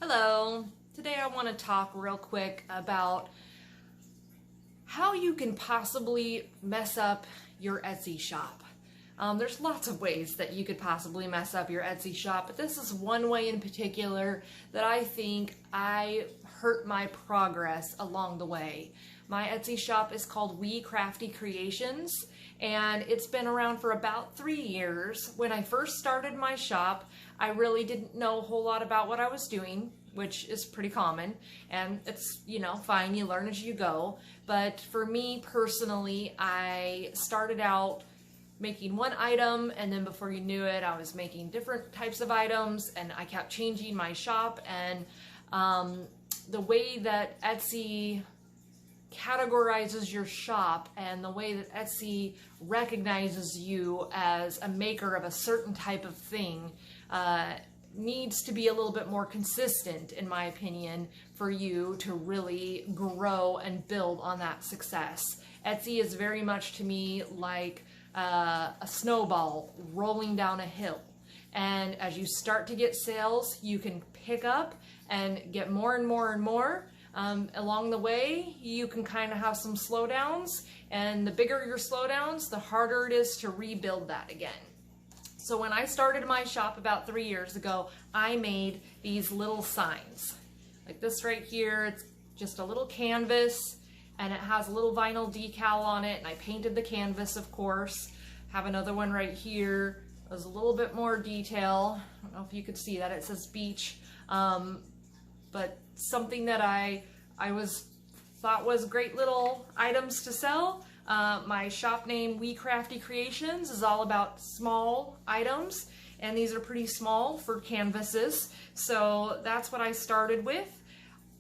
Hello. Today I want to talk real quick about how you can possibly mess up your Etsy shop. There's lots of ways that you could possibly mess up your Etsy shop, but this is one way in particular that I think I hurt my progress along the way. My Etsy shop is called We Crafty Creations, and it's been around for about 3 years. When I first started my shop, I really didn't know a whole lot about what I was doing, which is pretty common, and it's, fine, you learn as you go. But for me personally, I started out making one item, and then before you knew it, I was making different types of items, and I kept changing my shop. And the way that Etsy categorizes your shop and the way that Etsy recognizes you as a maker of a certain type of thing needs to be a little bit more consistent, in my opinion, for you to really grow and build on that success. Etsy is very much to me like a snowball rolling down a hill. And as you start to get sales, you can pick up and get more and more and more. Along the way, you can kind of have some slowdowns, and the bigger your slowdowns, the harder it is to rebuild that again. So when I started my shop about 3 years ago, I made these little signs. Like this right here, it's just a little canvas, and it has a little vinyl decal on it, and I painted the canvas, of course. Have another one right here. There's a little bit more detail. I don't know if you could see that. It says beach. But something that I thought was great little items to sell. My shop name, We Crafty Creations, is all about small items, and these are pretty small for canvases. So that's what I started with.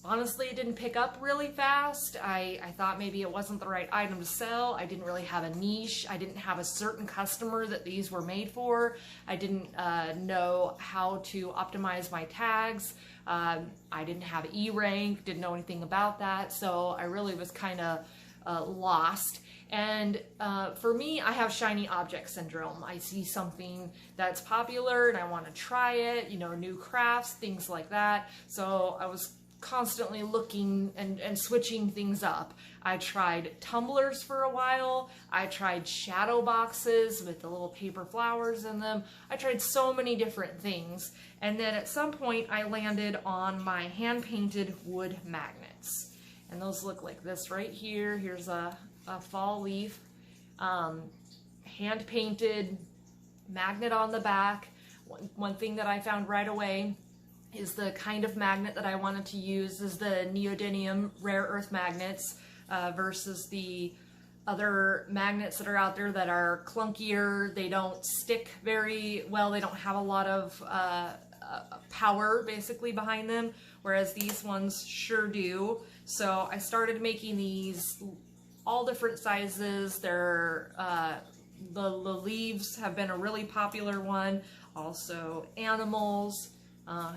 Honestly, it didn't pick up really fast. I thought maybe it wasn't the right item to sell. I didn't really have a niche. I didn't have a certain customer that these were made for. I didn't know how to optimize my tags. I didn't have Erank, didn't know anything about that. So I really was kind of lost. And for me, I have shiny object syndrome. I see something that's popular and I want to try it, new crafts, things like that. So I was constantly looking and switching things up. I tried tumblers for a while. I tried shadow boxes with the little paper flowers in them. I tried so many different things. And then at some point I landed on my hand-painted wood magnets. And those look like this right here. Here's a fall leaf, hand-painted magnet on the back. One thing that I found right away is the kind of magnet that I wanted to use is the neodymium rare earth magnets versus the other magnets that are out there that are clunkier. They don't stick very well. They don't have a lot of power basically behind them, whereas these ones sure do. So I started making these all different sizes. They're the leaves have been a really popular one. Also animals.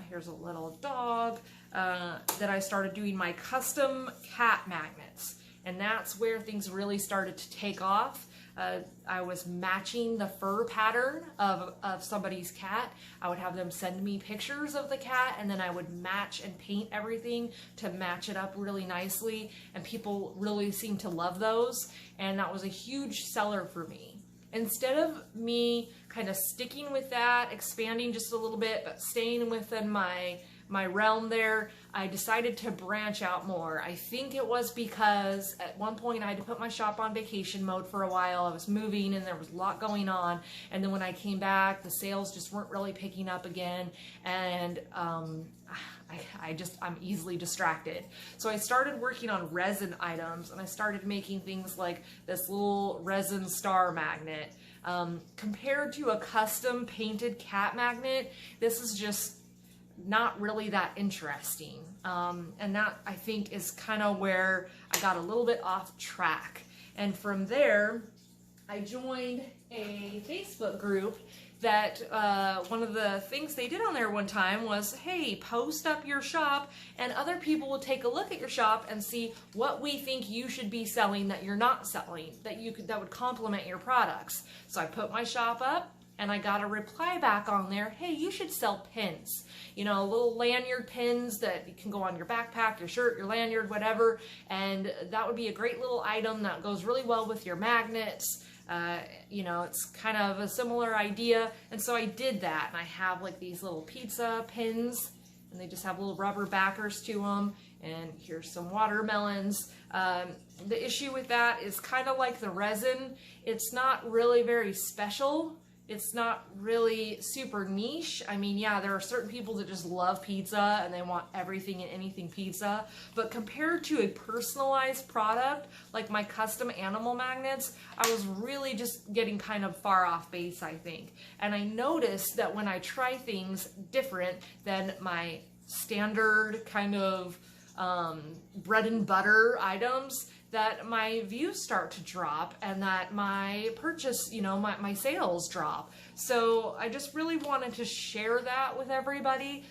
Here's a little dog that I started doing my custom cat magnets, and that's where things really started to take off. I was matching the fur pattern of somebody's cat. I would have them send me pictures of the cat, and then I would match and paint everything to match it up really nicely, and people really seemed to love those, and that was a huge seller for me. Instead of me kind of sticking with that, expanding just a little bit, but staying within my realm there, I decided to branch out more. I think it was because at one point I had to put my shop on vacation mode for a while. I was moving and there was a lot going on. And then when I came back, the sales just weren't really picking up again. And I'm easily distracted. So I started working on resin items, and I started making things like this little resin star magnet. Compared to a custom painted cat magnet, this is just not really that interesting. And that, I think, is kind of where I got a little bit off track. And from there, I joined a Facebook group that one of the things they did on there one time was, hey, post up your shop and other people will take a look at your shop and see what we think you should be selling that you're not selling, that would complement your products. So I put my shop up, and I got a reply back on there, hey, you should sell pins. You know, little lanyard pins that can go on your backpack, your shirt, your lanyard, whatever, and that would be a great little item that goes really well with your magnets. You know, it's kind of a similar idea, and so I did that, and I have like these little pizza pins, and they just have little rubber backers to them, and here's some watermelons. The issue with that is kind of like the resin, it's not really very special. It's not really super niche. I mean, yeah, there are certain people that just love pizza and they want everything and anything pizza, but compared to a personalized product like my custom animal magnets, I was really just getting kind of far off base, I think. And I noticed that when I try things different than my standard kind of bread and butter items, that my views start to drop and that my purchase, you know, my sales drop. So I just really wanted to share that with everybody.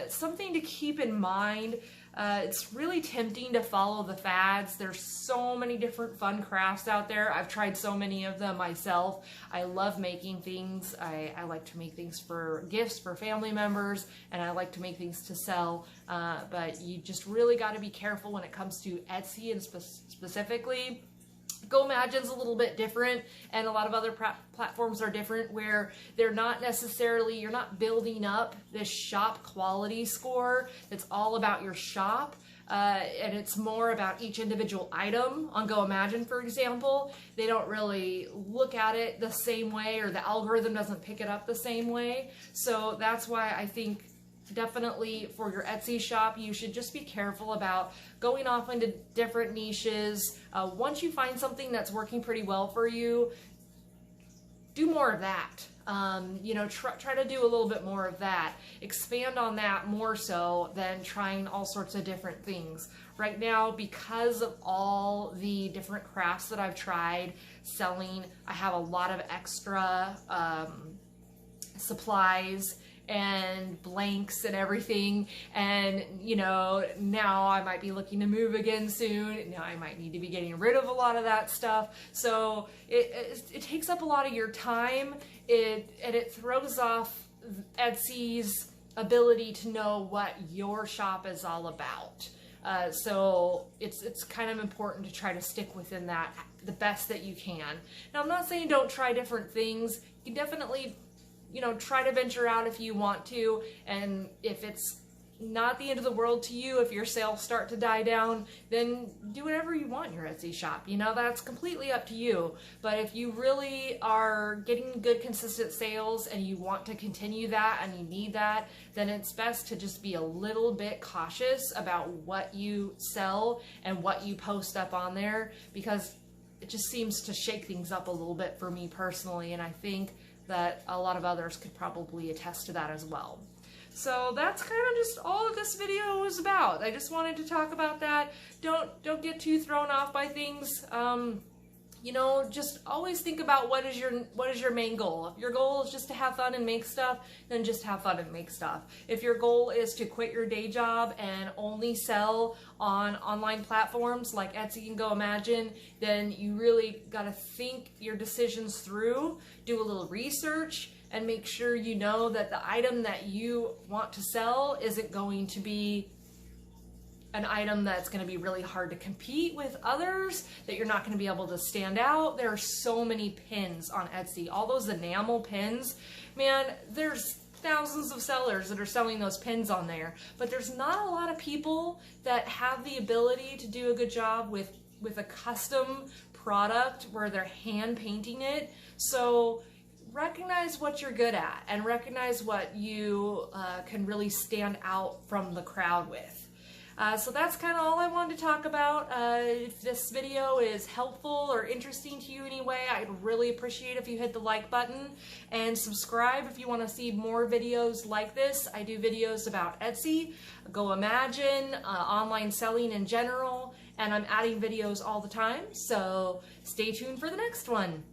Something to keep in mind. It's really tempting to follow the fads. There's so many different fun crafts out there. I've tried so many of them myself. I love making things. I like to make things for gifts for family members, and I like to make things to sell. But you just really got to be careful when it comes to Etsy and specifically. Goimagine's a little bit different, and a lot of other platforms are different, where they're not necessarily, you're not building up this shop quality score that's all about your shop, and it's more about each individual item. On Goimagine, for example, they don't really look at it the same way, or the algorithm doesn't pick it up the same way. So that's why I think definitely for your Etsy shop, you should just be careful about going off into different niches. Once you find something that's working pretty well for you, do more of that. You know, try to do a little bit more of that. Expand on that more so than trying all sorts of different things. Right now, because of all the different crafts that I've tried selling, I have a lot of extra supplies and blanks and everything, and you know, now I might be looking to move again soon. Now I might need to be getting rid of a lot of that stuff, so it takes up a lot of your time, and it throws off Etsy's ability to know what your shop is all about. So it's kind of important to try to stick within that the best that you can. Now, I'm not saying don't try different things. You can definitely, you know, try to venture out if you want to, and if it's not the end of the world to you, if your sales start to die down, then do whatever you want in your Etsy shop. You know, that's completely up to you. But if you really are getting good, consistent sales and you want to continue that and you need that, then it's best to just be a little bit cautious about what you sell and what you post up on there, because it just seems to shake things up a little bit for me personally, and I think that a lot of others could probably attest to that as well. So that's kind of just all that this video was about. I just wanted to talk about that. Don't get too thrown off by things. You know, just always think about what is your main goal. If your goal is just to have fun and make stuff, then just have fun and make stuff. If your goal is to quit your day job and only sell on online platforms like Etsy and Goimagine, then you really got to think your decisions through, do a little research, and make sure you know that the item that you want to sell isn't going to be an item that's going to be really hard to compete with others, that you're not going to be able to stand out. There are so many pins on Etsy. All those enamel pins, man, there's thousands of sellers that are selling those pins on there, but there's not a lot of people that have the ability to do a good job with a custom product where they're hand painting it. So recognize what you're good at and recognize what you can really stand out from the crowd with. So that's kind of all I wanted to talk about. If this video is helpful or interesting to you anyway, I'd really appreciate if you hit the like button and subscribe if you want to see more videos like this. I do videos about Etsy, Goimagine, online selling in general, and I'm adding videos all the time, so stay tuned for the next one.